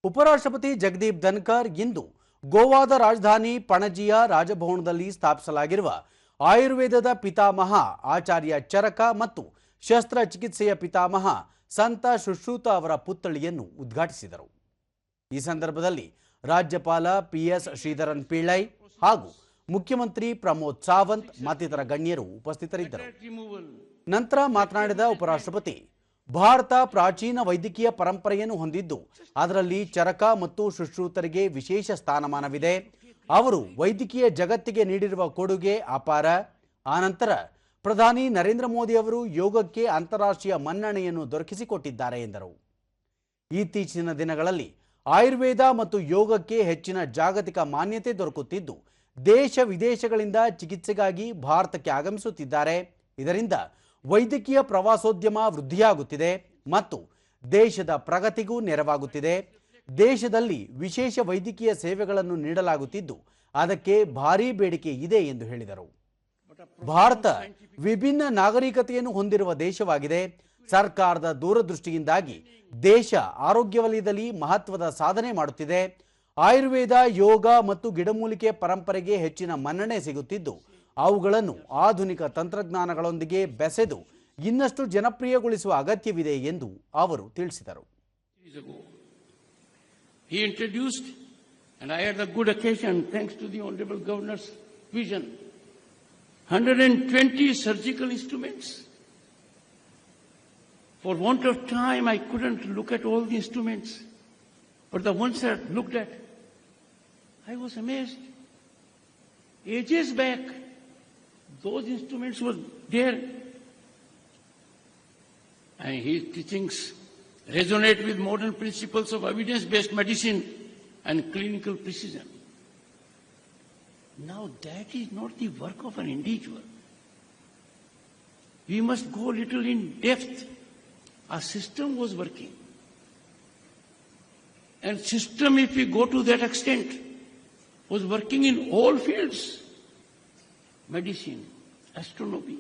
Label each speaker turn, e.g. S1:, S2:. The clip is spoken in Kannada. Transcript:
S1: ಉಪರಾಷ್ಟ್ರಪತಿ ಜಗದೀಪ್ ಧನ್ಕರ್ ಇಂದು ಗೋವಾದ ರಾಜಧಾನಿ ಪಣಜಿಯ ರಾಜಭವನದಲ್ಲಿ ಸ್ಥಾಪಿಸಲಾಗಿರುವ ಆಯುರ್ವೇದದ ಪಿತಾಮಹ ಆಚಾರ್ಯ ಚರಕ ಮತ್ತು ಶಸ್ತ್ರಚಿಕಿತ್ಸೆಯ ಪಿತಾಮಹ ಸಂತ ಸುಶ್ರುತ ಅವರ ಪುತ್ಥಳಿಯನ್ನು ಉದ್ಘಾಟಿಸಿದರು. ಈ ಸಂದರ್ಭದಲ್ಲಿ ರಾಜ್ಯಪಾಲ ಪಿಎಸ್ ಶ್ರೀಧರನ್ ಪಿಳ್ಳೈ ಹಾಗೂ ಮುಖ್ಯಮಂತ್ರಿ ಪ್ರಮೋದ್ ಸಾವಂತ್ ಮತ್ತಿತರ ಗಣ್ಯರು ಉಪಸ್ಥಿತರಿದ್ದರು. ನಂತರ ಮಾತನಾಡಿದ ಉಪರಾಷ್ಟ್ರಪತಿ, ಭಾರತ ಪ್ರಾಚೀನ ವೈದ್ಯಕೀಯ ಪರಂಪರೆಯನ್ನು ಹೊಂದಿದ್ದು ಅದರಲ್ಲಿ ಚರಕ ಮತ್ತು ಸುಶ್ರುತರಿಗೆ ವಿಶೇಷ ಸ್ಥಾನಮಾನವಿದೆ. ಅವರು ವೈದ್ಯಕೀಯ ಜಗತ್ತಿಗೆ ನೀಡಿರುವ ಕೊಡುಗೆ ಅಪಾರ. ಆನಂತರ ಪ್ರಧಾನಿ ನರೇಂದ್ರ ಮೋದಿ ಅವರು ಯೋಗಕ್ಕೆ ಅಂತಾರಾಷ್ಟ್ರೀಯ ಮನ್ನಣೆಯನ್ನು ದೊರಕಿಸಿಕೊಟ್ಟಿದ್ದಾರೆ ಎಂದರು. ಇತ್ತೀಚಿನ ದಿನಗಳಲ್ಲಿ ಆಯುರ್ವೇದ ಮತ್ತು ಯೋಗಕ್ಕೆ ಹೆಚ್ಚಿನ ಜಾಗತಿಕ ಮಾನ್ಯತೆ ದೊರಕುತ್ತಿದ್ದು ದೇಶ ವಿದೇಶಗಳಿಂದ ಚಿಕಿತ್ಸೆಗಾಗಿ ಭಾರತಕ್ಕೆ ಆಗಮಿಸುತ್ತಿದ್ದಾರೆ. ಇದರಿಂದ ವೈದ್ಯಕೀಯ ಪ್ರವಾಸೋದ್ಯಮ ವೃದ್ಧಿಯಾಗುತ್ತಿದೆ ಮತ್ತು ದೇಶದ ಪ್ರಗತಿಗೂ ನೆರವಾಗುತ್ತಿದೆ. ದೇಶದಲ್ಲಿ ವಿಶೇಷ ವೈದ್ಯಕೀಯ ಸೇವೆಗಳನ್ನು ನೀಡಲಾಗುತ್ತಿದ್ದು ಅದಕ್ಕೆ ಭಾರೀ ಬೇಡಿಕೆ ಇದೆ ಎಂದು ಹೇಳಿದರು. ಭಾರತ ವಿಭಿನ್ನ ನಾಗರಿಕತೆಯನ್ನು ಹೊಂದಿರುವ ದೇಶವಾಗಿದೆ. ಸರ್ಕಾರದ ದೂರದೃಷ್ಟಿಯಿಂದಾಗಿ ದೇಶ ಆರೋಗ್ಯ ವಲಯದಲ್ಲಿ ಮಹತ್ವದ ಸಾಧನೆ ಮಾಡುತ್ತಿದೆ. ಆಯುರ್ವೇದ, ಯೋಗ ಮತ್ತು ಗಿಡಮೂಲಿಕೆ ಪರಂಪರೆಗೆ ಹೆಚ್ಚಿನ ಮನ್ನಣೆ ಸಿಗುತ್ತಿದ್ದು ಅವುಗಳನ್ನು ಆಧುನಿಕ ತಂತ್ರಜ್ಞಾನಗಳೊಂದಿಗೆ ಬೆಸೆದು ಇನ್ನಷ್ಟು ಜನಪ್ರಿಯಗೊಳಿಸುವ ಅಗತ್ಯವಿದೆ ಎಂದು ಅವರು ತಿಳಿಸಿದರು.
S2: He introduced, and I had a good occasion thanks to the Honorable Governor's vision, 120 surgical instruments. For want of time, I couldn't look at all the instruments, but the ones I looked at, I was amazed. Ages back, those instruments were there, and his teachings resonate with modern principles of evidence-based medicine and clinical precision. Now that is not the work of an individual. We must go a little in depth. Our system was working. And system, if we go to that extent, was working in all fields: medicine, astronomy,